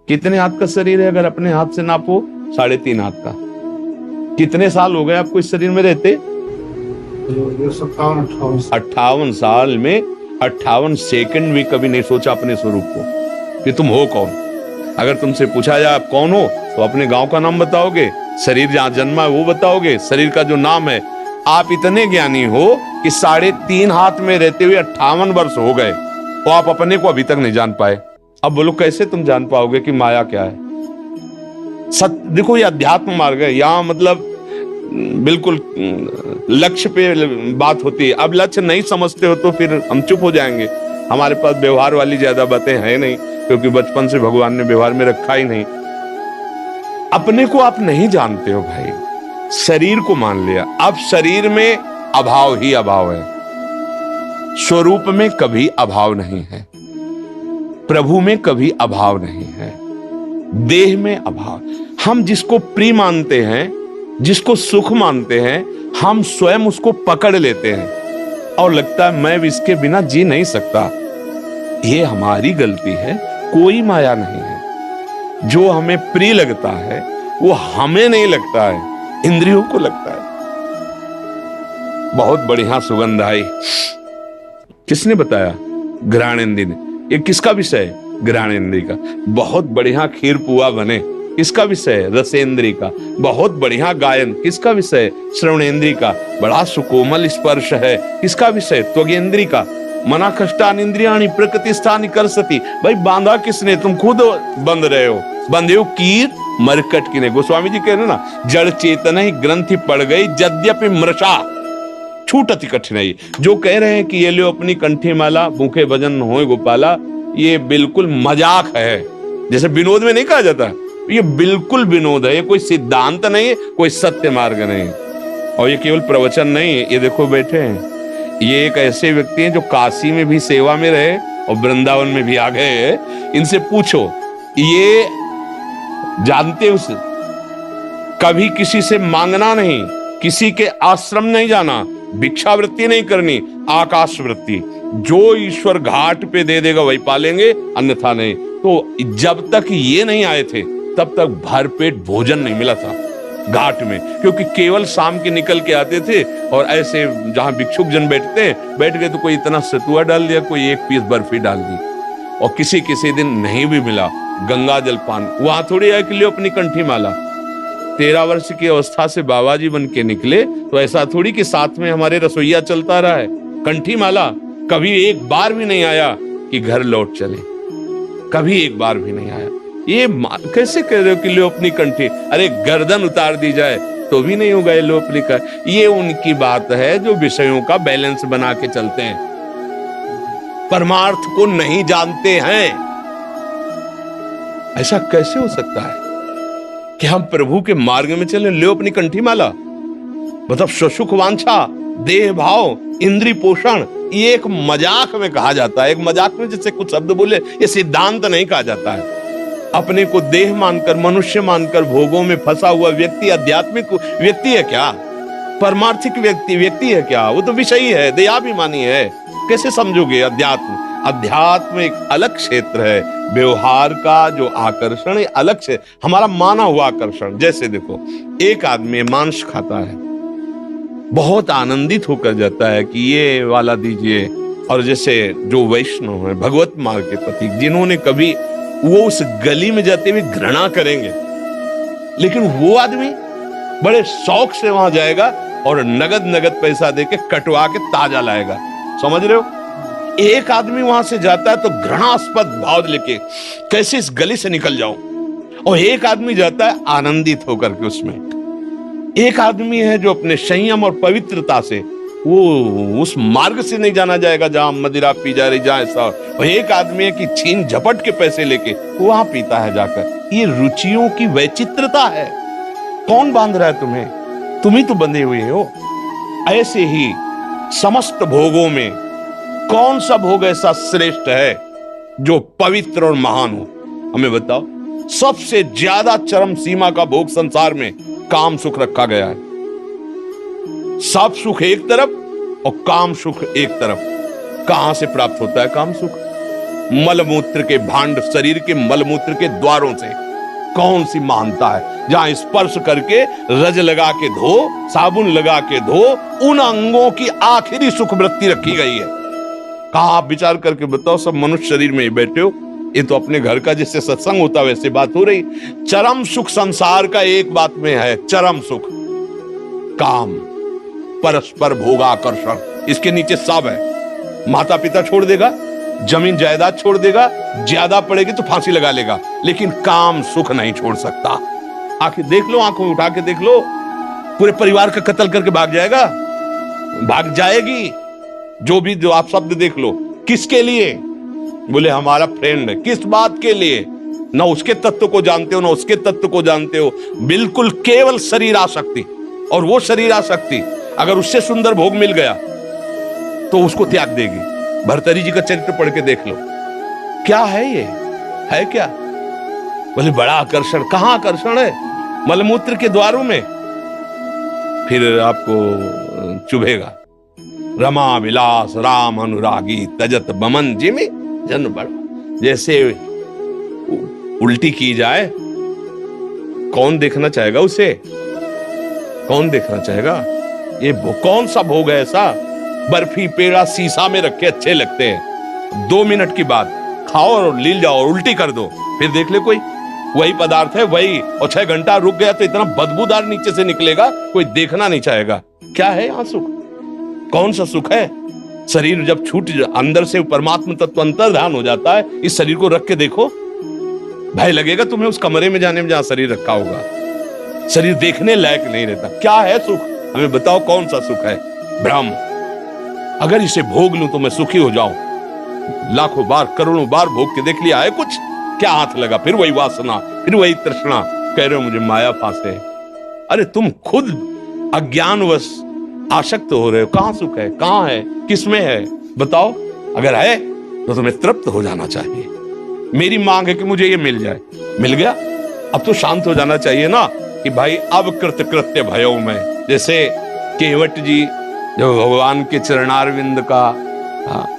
कितने हाथ का शरीर है? अगर अपने हाथ से नापो 3.5 हाथ का। कितने साल हो गए आपको इस शरीर में रहते? 58 साल में 58 सेकंड भी कभी नहीं सोचा अपने स्वरूप को कि तुम हो कौन। अगर तुमसे पूछा जाए आप कौन हो, तो अपने गांव का नाम बताओगे, शरीर जहां जन्मा है वो बताओगे, शरीर का जो नाम है। आप इतने ज्ञानी हो कि 3.5 हाथ में रहते हुए 58 वर्ष हो गए, तो आप अपने को अभी तक नहीं जान पाए। अब बोलो कैसे तुम जान पाओगे कि माया क्या है? सत्य देखो, ये अध्यात्म मार्ग है। यहाँ मतलब बिल्कुल लक्ष्य पे बात होती है। अब लक्ष्य नहीं समझते हो तो फिर हम चुप हो जाएंगे। हमारे पास व्यवहार वाली ज्यादा बातें हैं नहीं, क्योंकि बचपन से भगवान ने व्यवहार में रखा ही नहीं। अपने को आप नहीं जानते हो भाई, शरीर को मान लिया। अब शरीर में अभाव ही अभाव है, स्वरूप में कभी अभाव नहीं है, प्रभु में कभी अभाव नहीं है, देह में अभाव। हम जिसको प्रिय मानते हैं, जिसको सुख मानते हैं, हम स्वयं उसको पकड़ लेते हैं और लगता है मैं इसके बिना जी नहीं सकता। ये हमारी गलती है, कोई माया नहीं है। जो हमें प्रिय लगता है वो हमें नहीं लगता है, इंद्रियों को लगता है। बहुत बढ़िया सुगंध आई। किसने बताया? घ्राणेंद्र ने। ये किसका विषय है? घ्राणेंद्र का। बहुत बढ़िया खीर पुआ बने, किसका विषय है? रसेंद्री का। बहुत बढ़िया गायन, किसका विषय है? श्रवणेंद्री का। बड़ा सुकोमल स्पर्श है, किसका विषय? त्वगेंद्री का। मना कष्टान इंद्रियाणि प्रकृति स्थानि करसति। भाई बांधा किसने? तुम खुद बंध रहे हो। बंधे हो कीर मरकट किने। गोस्वामी जी कह रहे ना, जड़ चेतन ही ग्रंथि पड़ गई यद्यपि मृषा छूटति कठिनाई। जो कह रहे हैं कि ये लो अपनी कंठी माला, भूखे भजन होए गोपाला, ये बिल्कुल मजाक है। जैसे विनोद में नहीं कहा जाता, ये बिल्कुल विनोद है। ये कोई सिद्धांत नहीं है, कोई सत्य मार्ग नहीं। और ये केवल प्रवचन नहीं है। ये देखो बैठे हैं, ये एक ऐसे व्यक्ति हैं जो काशी में भी सेवा में रहे और वृंदावन में भी आ गए। इनसे पूछो, ये जानते उसे कभी किसी से मांगना नहीं, किसी के आश्रम नहीं जाना, भिक्षावृत्ति नहीं करनी, आकाश वृत्ति। जो ईश्वर घाट पे दे देगा वही पालेंगे, अन्यथा नहीं। तो जब तक ये नहीं आए थे तब तक भरपेट भोजन नहीं मिला था घाट में, क्योंकि केवल शाम के निकल के आते थे और ऐसे जहां भिक्षुक जन बैठते हैं, बैठ गए तो कोई इतना सतुआ डाल दिया, कोई एक पीस बर्फी डाल दी। और किसी दिन नहीं भी मिला, गंगा जल पान। वहां थोड़ी है कि लियो अपनी कंठी माला। 13 वर्ष की अवस्था से बाबा जी बन के निकले, तो ऐसा थोड़ी कि साथ में हमारे रसोईया चलता रहा है। कंठी माला कभी एक बार भी नहीं आया कि घर लौट चले, कभी एक बार भी नहीं आया। ये कैसे कह रहे हो कि लो अपनी कंठी? अरे गर्दन उतार दी जाए तो भी नहीं होगा ये लो अपनी का। ये उनकी बात है जो विषयों का बैलेंस बना के चलते हैं, परमार्थ को नहीं जानते हैं। ऐसा कैसे हो सकता है कि हम प्रभु के मार्ग में चले? लो अपनी कंठी माला मतलब सुख वांछा, देह भाव, इंद्रिय पोषण, ये एक मजाक में कहा जाता है। एक मजाक में जैसे कुछ शब्द बोले, ये सिद्धांत नहीं कहा जाता है। अपने को देह मानकर, मनुष्य मानकर भोगों में फंसा हुआ व्यक्ति आध्यात्मिक व्यक्ति है क्या? परमार्थिक व्यक्ति है क्या? वो तो विषयी है, देहाभिमानी है। कैसे समझोगे अध्यात्म? अध्यात्म एक अलग क्षेत्र है, व्यवहार का जो आकर्षण है अलग से, हमारा माना हुआ आकर्षण। जैसे देखो, एक आदमी मांस खाता है, बहुत आनंदित होकर जाता है कि ये वाला दीजिए। और जैसे जो वैष्णव है, भगवत मार्ग के प्रतीक, जिन्होंने कभी, वो उस गली में जाते हुए घृणा करेंगे, लेकिन वो आदमी बड़े शौक से वहां जाएगा और नगद पैसा देके कटवा के ताजा लाएगा। समझ रहे हो? एक आदमी वहां से जाता है तो घृणास्पद भाव लेके, कैसे इस गली से निकल जाऊं। और एक आदमी जाता है आनंदित होकर के उसमें। एक आदमी है जो अपने संयम और पवित्रता से, वो उस मार्ग से नहीं जाना जाएगा जहां मदिरा पी जा रही, जहां ऐसा। और एक आदमी है कि छीन झपट के पैसे लेके वहां पीता है जाकर। ये रुचियों की वैचित्रता है। कौन बांध रहा है तुम्हें? तुम ही तो बंधे हुए हो। ऐसे ही समस्त भोगों में कौन सा भोग ऐसा श्रेष्ठ है जो पवित्र और महान हो? हमें बताओ। सबसे ज्यादा चरम सीमा का भोग संसार में काम सुख रखा गया है। सब सुख एक तरफ और काम सुख एक तरफ। कहां से प्राप्त होता है काम सुख? मलमूत्र के भांड, शरीर के मलमूत्र के द्वारों से कौन सी महानता है, जहां स्पर्श करके रज लगा के धो, साबुन लगा के धो, उन अंगों की आखिरी सुख वृत्ति रखी गई है। कहा आप विचार करके बताओ, सब मनुष्य शरीर में ही बैठे हो, ये तो अपने घर का जिससे सत्संग होता है वैसे बात हो रही। चरम सुख संसार का एक बात में है, चरम सुख काम, परस्पर भोगाकर्षण, इसके नीचे सब है। माता पिता छोड़ देगा, जमीन जायदाद छोड़ देगा, ज्यादा पड़ेगी तो फांसी लगा लेगा, लेकिन काम सुख नहीं छोड़ सकता। आखिर देख लो, आंखों में उठा के देख लो, पूरे परिवार का कत्ल करके भाग जाएगा, भाग जाएगी। जो आप शब्द देख लो, किसके लिए? बोले हमारा फ्रेंड है। किस बात के लिए? ना उसके तत्व को जानते हो, ना उसके तत्व को जानते हो, बिल्कुल केवल शरीर आसक्ति। और वो शरीर आसक्ति अगर उससे सुंदर भोग मिल गया तो उसको त्याग देगी। भर्तरी जी का चरित्र पढ़ के देख लो, क्या है ये, है क्या? बोले बड़ा आकर्षण। कहां आकर्षण है? मलमूत्र के द्वारों में। फिर आपको चुभेगा। रमा विलास राम अनुरागी तजत बमन जिमि जन बड़ा। जैसे उल्टी की जाए, कौन देखना चाहेगा उसे? कौन देखना चाहेगा? ये कौन सा भोग है ऐसा? बर्फी पेड़ा शीशा में रखे अच्छे लगते हैं, 2 मिनट की बात खाओ और लील जाओ और उल्टी कर दो, फिर देख ले कोई, वही पदार्थ है वही, और 6 घंटा रुक गया तो इतना बदबूदार नीचे से निकलेगा, कोई देखना नहीं चाहेगा। क्या है यहाँ सुख? कौन सा सुख है? शरीर जब छूट अंदर से परमात्मा तत्व अंतर्धान हो जाता है, इस शरीर को रख के देखो, भय लगेगा तुम्हें उस कमरे में जाने में जहां शरीर रखा होगा। शरीर देखने लायक नहीं रहता। क्या है सुख? हमें बताओ कौन सा सुख है? भ्रम। अगर इसे भोग लूं तो मैं सुखी हो जाऊं। लाखों बार करोड़ों बार भोग के देख लिया है, कुछ क्या हाथ लगा? फिर वही वासना, फिर वही तृष्णा। कह रहे हो मुझे माया फांसे। अरे तुम खुद अज्ञानवश आसक्त हो रहे हो। कहां सुख है? कहां है? किसमें है? बताओ। अगर है तो तुम्हें तृप्त हो जाना चाहिए। मेरी मांग है कि मुझे ये मिल जाए। मिल गया, अब तो शांत हो जाना चाहिए ना कि भाई अब कृत्य भयो में। जैसे केवट जी जब भगवान के चरणारविंद का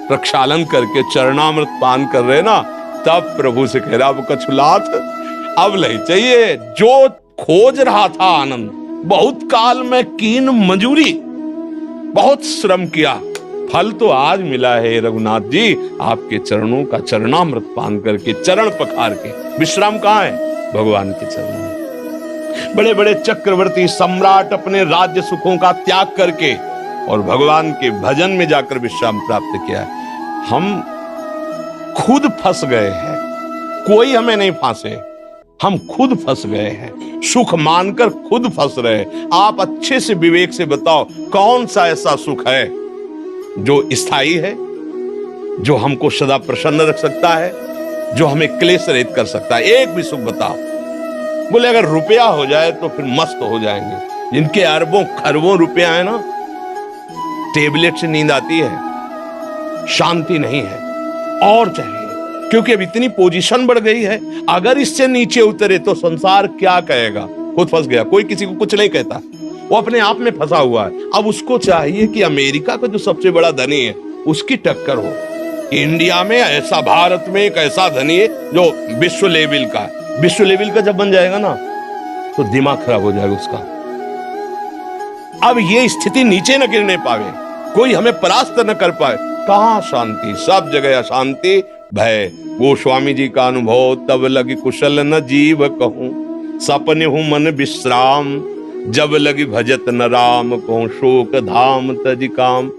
प्रक्षालन करके चरणामृत पान कर रहे ना, तब प्रभु से कह रहा अब कछुलात अब नहीं चाहिए। जो खोज रहा था आनंद, बहुत काल में कीन मजूरी, बहुत श्रम किया, फल तो आज मिला है रघुनाथ जी, आपके चरणों का चरणामृत पान करके, चरण पखार के। विश्राम कहाँ है? भगवान के चरणों में। बड़े बड़े चक्रवर्ती सम्राट अपने राज्य सुखों का त्याग करके और भगवान के भजन में जाकर विश्राम प्राप्त किया। हम खुद फंस गए हैं, कोई हमें नहीं फांसे, हम खुद फंस गए हैं, सुख मानकर खुद फंस रहे। आप अच्छे से विवेक से बताओ कौन सा ऐसा सुख है जो स्थायी है, जो हमको सदा प्रसन्न रख सकता है, जो हमें क्लेश रहित कर सकता है? एक भी सुख बताओ। बोले अगर रुपया हो जाए तो फिर मस्त हो जाएंगे। जिनके अरबों खरबों रुपया है ना, टेबलेट से नींद आती है, शांति नहीं है, और चाहिए। क्योंकि अब इतनी पोजीशन बढ़ गई है, अगर इससे नीचे उतरे तो संसार क्या कहेगा? खुद फंस गया, कोई किसी को कुछ नहीं कहता, वो अपने आप में फंसा हुआ है। अब उसको चाहिए कि अमेरिका का जो सबसे बड़ा धनी है उसकी टक्कर हो। इंडिया में ऐसा, भारत में एक ऐसा धनी है जो विश्व लेवल का है। विश्व लेवल का जब बन जाएगा ना तो दिमाग खराब हो जाएगा उसका। अब ये स्थिति नीचे न गिरने पावे, कोई हमें परास्त न कर पाए। कहां शांति? सब जगह अशांति, भय। गोस्वामी जी का अनुभव, तब लगी कुशल न जीव कहूं, सपने हूं मन विश्राम, जब लगी भजत न राम कहूं, शोक धाम तज काम।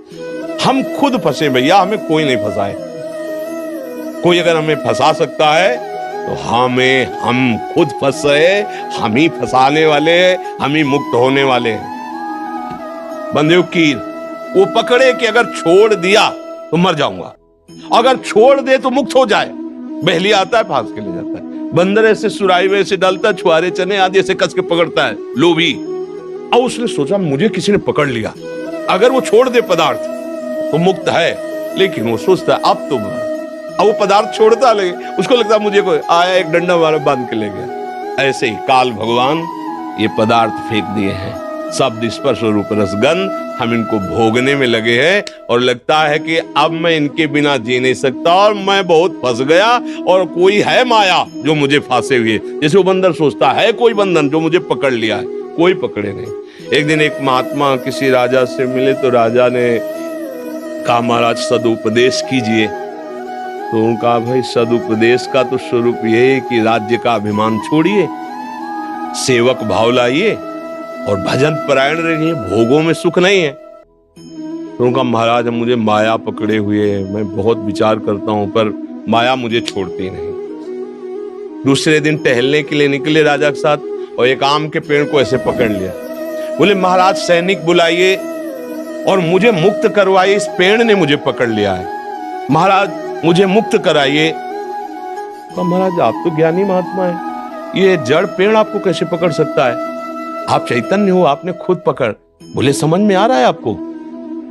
हम खुद फंसे भैया, हमें कोई नहीं फंसाए। कोई अगर हमें फंसा सकता है तो हम खुद फंसे, हम ही फंसाने वाले, हम ही मुक्त होने वाले हैं। बंदेव कीर वो पकड़े कि अगर छोड़ दिया तो मर जाऊंगा, अगर छोड़ दे तो मुक्त हो जाए। बहली आता है, फांस के ले जाता है। बंदर ऐसे सुराई में से डालता है, छुआरे चने आदि ऐसे कस के पकड़ता है, लोभी। अब उसने सोचा मुझे किसी ने पकड़ लिया, अगर वो छोड़ दे पदार्थ तो मुक्त है। लेकिन वो सोचता है अब वो पदार्थ छोड़ता, लगे उसको लगता है मुझे कोई आया एक डंडा मारा बांध के ले गया। ऐसे ही काल भगवान ये पदार्थ फेंक दिए हैं, शब्द स्पर्श रूप रसगंध, हम इनको भोगने में लगे हैं और लगता है कि अब मैं इनके बिना जी नहीं सकता और मैं बहुत फंस गया और कोई है माया जो मुझे फांसे हुए। जैसे वो बंदर सोचता है कोई बंधन जो मुझे पकड़ लिया है, कोई पकड़े नहीं। एक दिन एक महात्मा किसी राजा से मिले तो राजा ने कहा महाराज सदुपदेश कीजिए। तो उन्होंने कहा भाई सदुपदेश का तो स्वरूप ये है कि राज्य का अभिमान छोड़िए, सेवक भाव लाइए और भजन परायण रहिए, भोगों में सुख नहीं है। तो उनका महाराज मुझे माया पकड़े हुए है, मैं बहुत विचार करता हूं पर माया मुझे छोड़ती नहीं। दूसरे दिन टहलने के लिए निकले राजा के साथ और एक आम के पेड़ को ऐसे पकड़ लिया। बोले महाराज सैनिक बुलाइए और मुझे मुक्त करवाइए, इस पेड़ ने मुझे पकड़ लिया है, महाराज मुझे मुक्त कराइए। तो महाराज आप तो ज्ञानी महात्मा है, ये जड़ पेड़ आपको कैसे पकड़ सकता है? आप चैतन्य हो, आपने खुद पकड़। बोले समझ में आ रहा है आपको?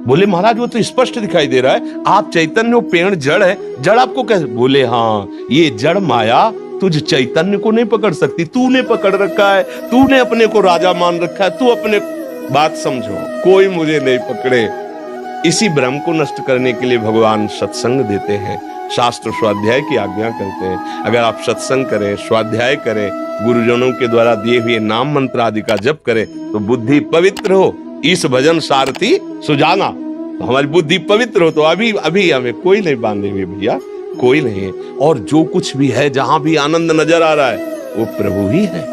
बोले महाराज वो तो स्पष्ट दिखाई दे रहा है, आप चैतन्य हो, पेड़ जड़ है, जड़ आपको कैसे? बोले हाँ ये जड़ माया तुझ चैतन्य को नहीं पकड़ सकती, तूने पकड़ रखा है, तूने अपने को राजा मान रखा है, तू अपने बात समझो, कोई मुझे नहीं पकड़े। इसी भ्रम को नष्ट करने के लिए भगवान सत्संग देते हैं, शास्त्र स्वाध्याय की आज्ञा करते हैं। अगर आप सत्संग करें, स्वाध्याय करें, गुरुजनों के द्वारा दिए हुए नाम मंत्र आदि का जप करें तो बुद्धि पवित्र हो। इस भजन सारथी सुजाना, तो हमारी बुद्धि पवित्र हो तो अभी अभी हमें कोई नहीं बांधे हुए भैया, कोई नहीं है। और जो कुछ भी है, जहां भी आनंद नजर आ रहा है वो प्रभु ही है,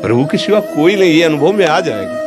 प्रभु के सिवा कोई नहीं, ये अनुभव में आ जाएगा।